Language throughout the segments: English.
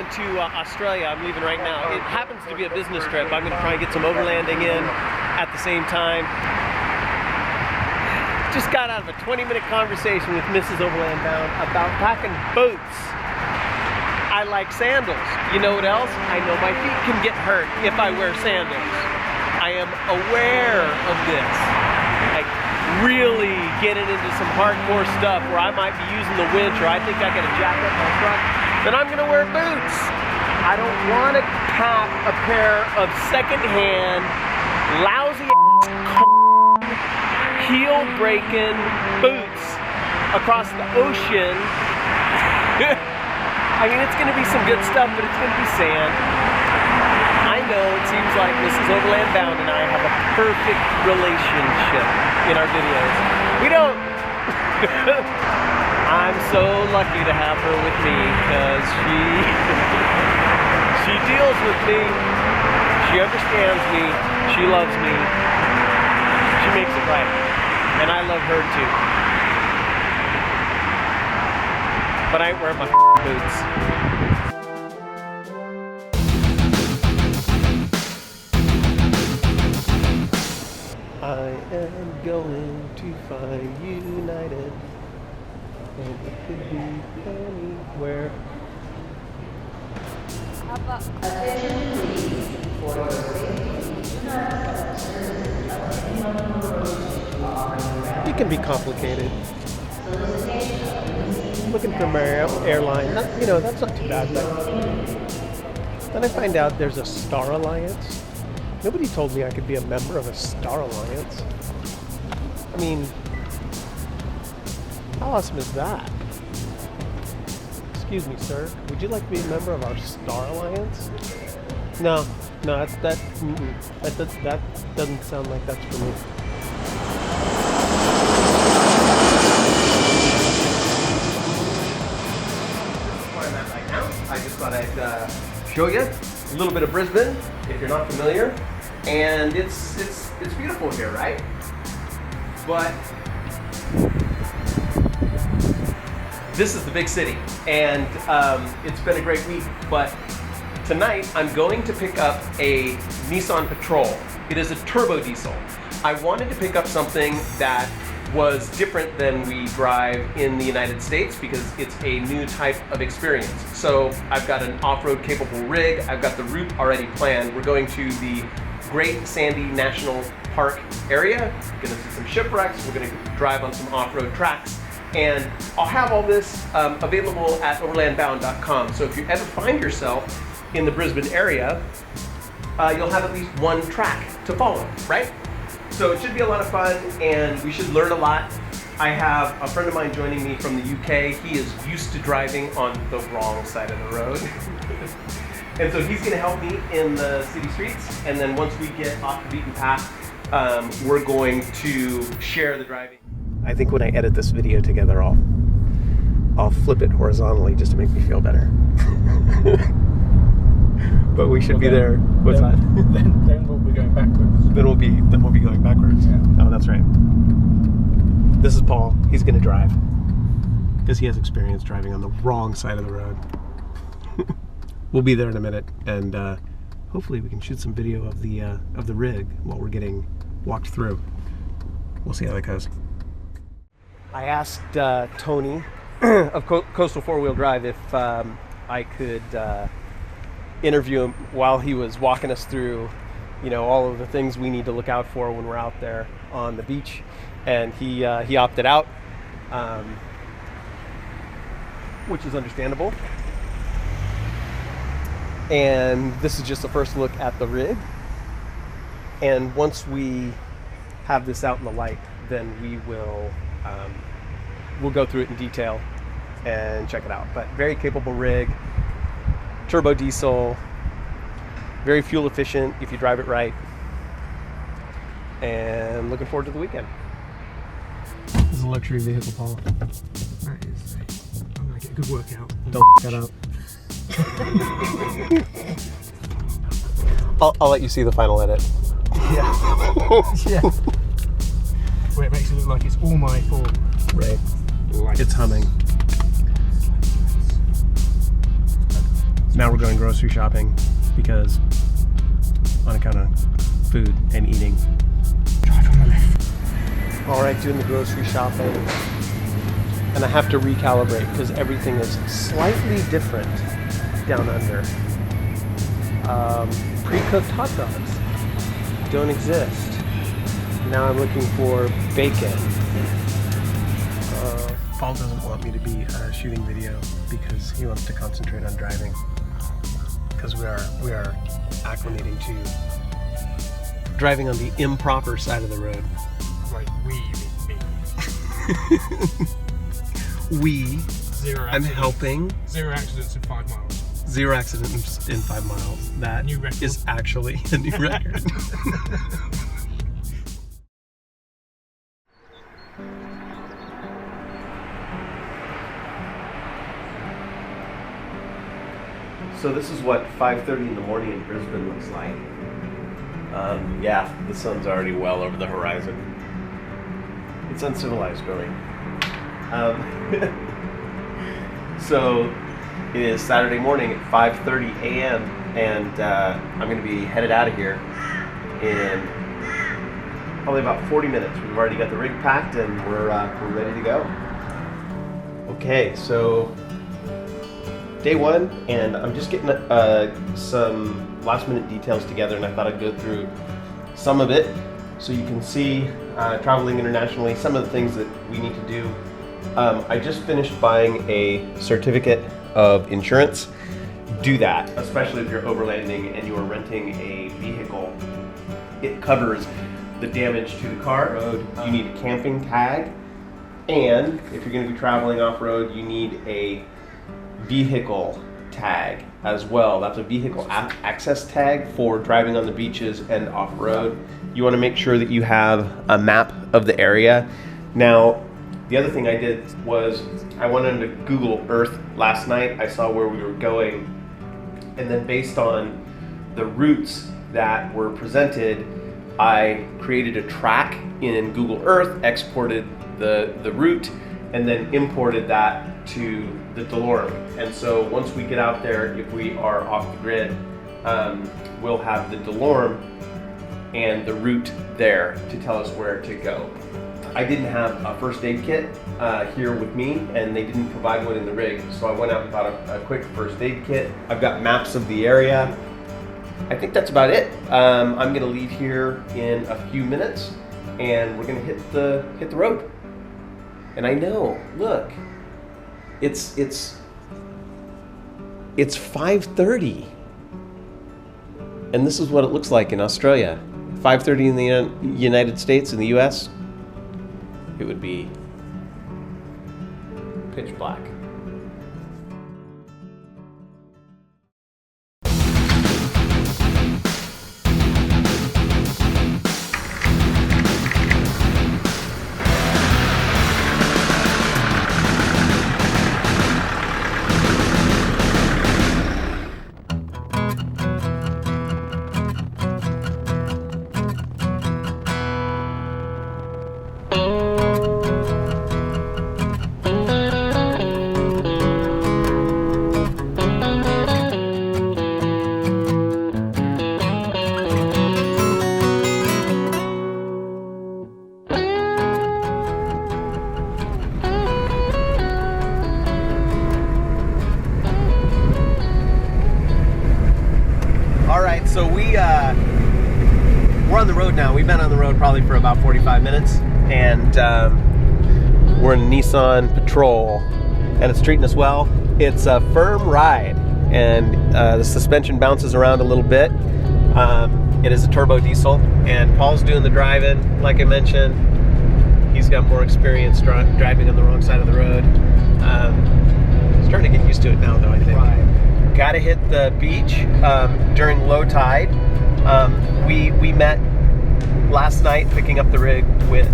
going to Australia. I'm leaving right now. It happens to be a business trip. I'm going to try and get some overlanding in at the same time. Just got out of a 20-minute conversation with Mrs. Overland Bound about packing boots. I like sandals. You know what else? I know my feet can get hurt if I wear sandals. I am aware of this. Like really getting into some hardcore stuff where I might be using the winch or I think I got a jack up my front, then I'm gonna wear boots. I don't want to pack a pair of secondhand, lousy heel-breaking boots across the ocean. I mean, it's gonna be some good stuff, but it's gonna be sand. I know it seems like Mrs. Overland Bound and I have a perfect relationship in our videos. We don't. I'm so lucky to have her with me because she deals with me. She understands me. She loves me. She makes it right. And I love her too. But I ain't wearing my boots. I am going to find United, and it could be anywhere. It can be complicated. Looking for my airline, that's not too bad. But then I find out there's a Star Alliance. Nobody told me I could be a member of a Star Alliance. I mean, how awesome is that? Excuse me, sir. Would you like to be a member of our Star Alliance? No, that doesn't sound like that's for me. Where I'm at right now, I just thought I'd show you a little bit of Brisbane, if you're not familiar. And it's beautiful here, right? But this is the big city, and it's been a great week. But tonight I'm going to pick up a Nissan Patrol. It is a turbo diesel. I wanted to pick up something that was different than we drive in the United States because it's a new type of experience. So I've got an off-road capable rig. I've got the route already planned. We're going to the Great Sandy National Park area. We're gonna see some shipwrecks. We're gonna drive on some off-road tracks. And I'll have all this available at overlandbound.com. So if you ever find yourself in the Brisbane area, you'll have at least one track to follow, right? So it should be a lot of fun and we should learn a lot. I have a friend of mine joining me from the UK. He is used to driving on the wrong side of the road. And so he's gonna help me in the city streets. And then once we get off the beaten path, we're going to share the driving. I think when I edit this video together, I'll flip it horizontally just to make me feel better. But we should be there. What's that? Then we'll be going backwards. Then we'll be going backwards. Yeah. Oh, that's right. This is Paul. He's gonna drive because he has experience driving on the wrong side of the road. We'll be there in a minute, and hopefully we can shoot some video of the rig while we're getting walked through. We'll see how that goes. I asked Tony of Coastal 4-Wheel Drive if I could interview him while he was walking us through, all of the things we need to look out for when we're out there on the beach, and he opted out, which is understandable. And this is just the first look at the rig. And once we have this out in the light, then we'll go through it in detail and check it out. But very capable rig, turbo diesel, very fuel efficient if you drive it right. And looking forward to the weekend. This is a luxury vehicle, Paul. That is. I'm gonna get a good workout. Don't f*** that up. I'll let you see the final edit. Yeah. Yeah. Where it makes it look like it's all my fault. Right. Lights. It's humming. Now we're going grocery shopping because on account of food and eating. Drive on the left. All right, doing the grocery shopping. And I have to recalibrate because everything is slightly different down under. Pre-cooked hot dogs don't exist. Now I'm looking for bacon. Paul doesn't want me to be shooting video because he wants to concentrate on driving. Because we are acclimating to driving on the improper side of the road. Like me. We. Zero I'm accidents. helping. 0 accidents in 5 miles. 0 accidents in 5 miles. That New record. is actually a new record. So this is what 5:30 in the morning in Brisbane looks like. Yeah, the sun's already well over the horizon. It's uncivilized going. So it is Saturday morning at 5:30 a.m. and I'm going to be headed out of here in probably about 40 minutes. We've already got the rig packed and we're ready to go. Okay, so day one, and I'm just getting some last minute details together, and I thought I'd go through some of it so you can see traveling internationally, some of the things that we need to do. I just finished buying a certificate of insurance. Do that, especially if you're overlanding and you are renting a vehicle. It covers the damage to the car. You need a camping tag, and if you're going to be traveling off-road, you need a vehicle tag as well. That's a vehicle access tag for driving on the beaches and off-road. You want to make sure that you have a map of the area. Now, the other thing I did was I went into Google Earth last night. I saw where we were going, and then based on the routes that were presented, I created a track in Google Earth, exported the route, and then imported that to the DeLorme. And so once we get out there, if we are off the grid, we'll have the DeLorme and the route there to tell us where to go. I didn't have a first aid kit here with me, and they didn't provide one in the rig, so I went out and bought a quick first aid kit. I've got maps of the area. I think that's about it. I'm gonna leave here in a few minutes, and we're gonna hit the road. And I know, look, it's 5:30, and this is what it looks like in Australia. 5:30 in the United States, in the US, it would be pitch black. So we're on the road now. We've been on the road probably for about 45 minutes, and we're in a Nissan Patrol, and it's treating us well. It's a firm ride, and the suspension bounces around a little bit. It is a turbo diesel, and Paul's doing the driving. Like I mentioned, he's got more experience driving on the wrong side of the road. Starting to get used to it now, though, I think. Right. Got to hit the beach during low tide. We met last night picking up the rig with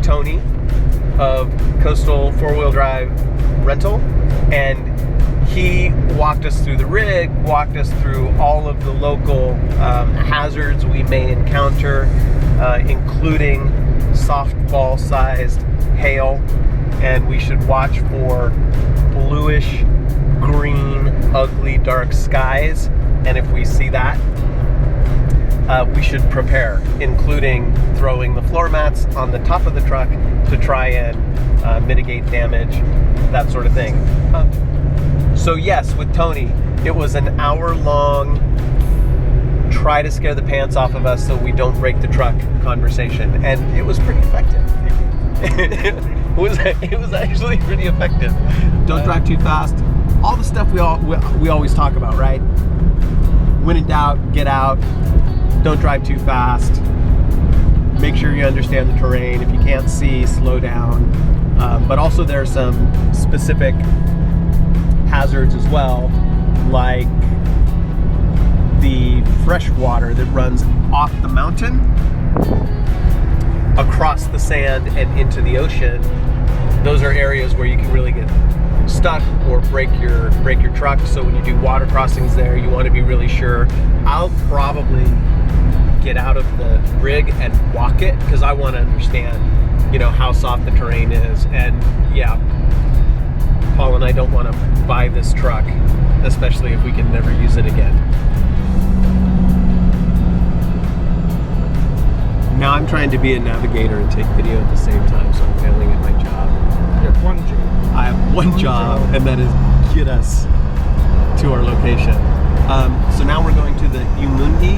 Tony of Coastal 4-Wheel Drive Rental, and he walked us through the rig, walked us through all of the local hazards we may encounter, including softball-sized hail, and we should watch for bluish green, ugly, dark skies. And if we see that, we should prepare, including throwing the floor mats on the top of the truck to try and mitigate damage, that sort of thing. So yes, with Tony, it was an hour-long try to scare the pants off of us so we don't break the truck conversation, and it was pretty effective. it was actually pretty effective. Don't drive too fast. All the stuff we always talk about, right? When in doubt, get out. Don't drive too fast. Make sure you understand the terrain. If you can't see, slow down. But also there are some specific hazards as well, like the fresh water that runs off the mountain across the sand and into the ocean. Those are areas where you can really get stuck or break your truck. So when you do water crossings there, you want to be really sure. I'll probably get out of the rig and walk it because I want to understand, you know, how soft the terrain is. And yeah, Paul and I don't want to buy this truck, especially if we can never use it again. Now I'm trying to be a navigator and take video at the same time, so I'm failing at my job. You have one job. I have one job, and that is get us to our location. So now we're going to the Umundi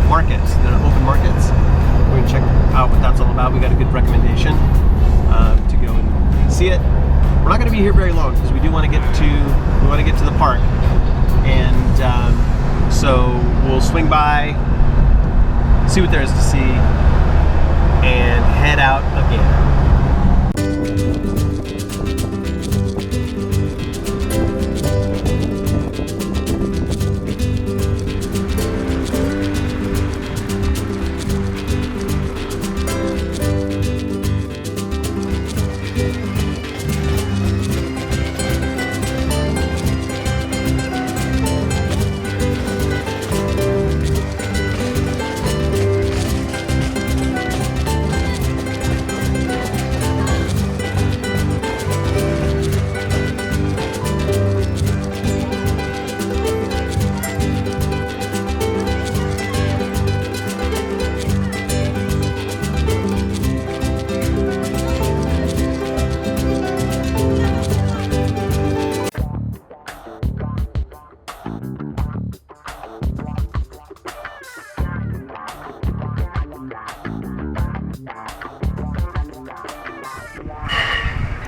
markets, the open markets. We're going to check out what that's all about. We got a good recommendation to go and see it. We're not going to be here very long because we do want to get to the park, and so we'll swing by, see what there is to see, and head out again.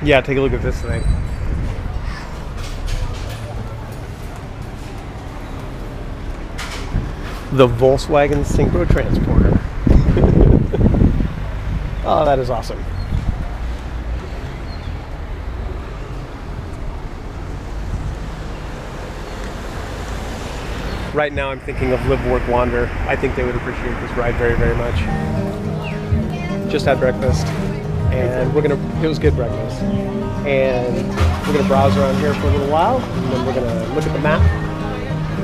Yeah, take a look at this thing. The Volkswagen Synchro Transporter. Oh, that is awesome. Right now I'm thinking of Live, Work, Wander. I think they would appreciate this ride very, very much. Just had breakfast. And it was good breakfast. And we're gonna browse around here for a little while, and then we're gonna look at the map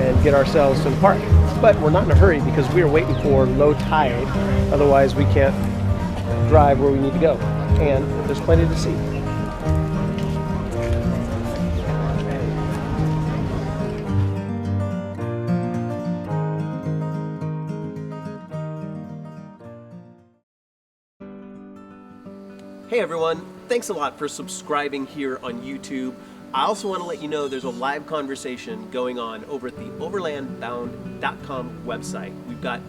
and get ourselves to the park. But we're not in a hurry because we are waiting for low tide. Otherwise we can't drive where we need to go. And there's plenty to see. Hey everyone, thanks a lot for subscribing here on YouTube. I also want to let you know there's a live conversation going on over at the overlandbound.com website. We've got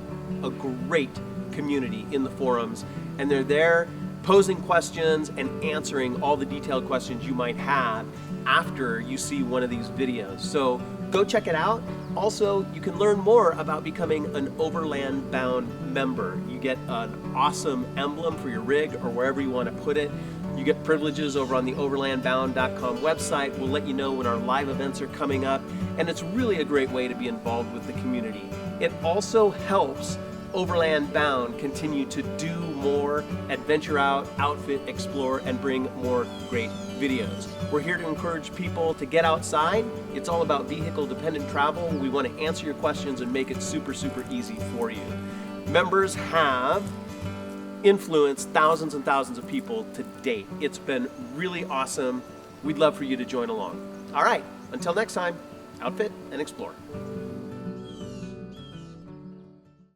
a great community in the forums, and they're there posing questions and answering all the detailed questions you might have after you see one of these videos. So go check it out. Also, you can learn more about becoming an Overland Bound member. You get an awesome emblem for your rig or wherever you want to put it. You get privileges over on the overlandbound.com website. We'll let you know when our live events are coming up, and it's really a great way to be involved with the community. It also helps Overland Bound continue to do more, adventure out, outfit, explore, and bring more great videos. We're here to encourage people to get outside. It's all about vehicle-dependent travel. We want to answer your questions and make it super, super easy for you. Members have influenced thousands and thousands of people to date. It's been really awesome. We'd love for you to join along. All right, Until next time, outfit and explore.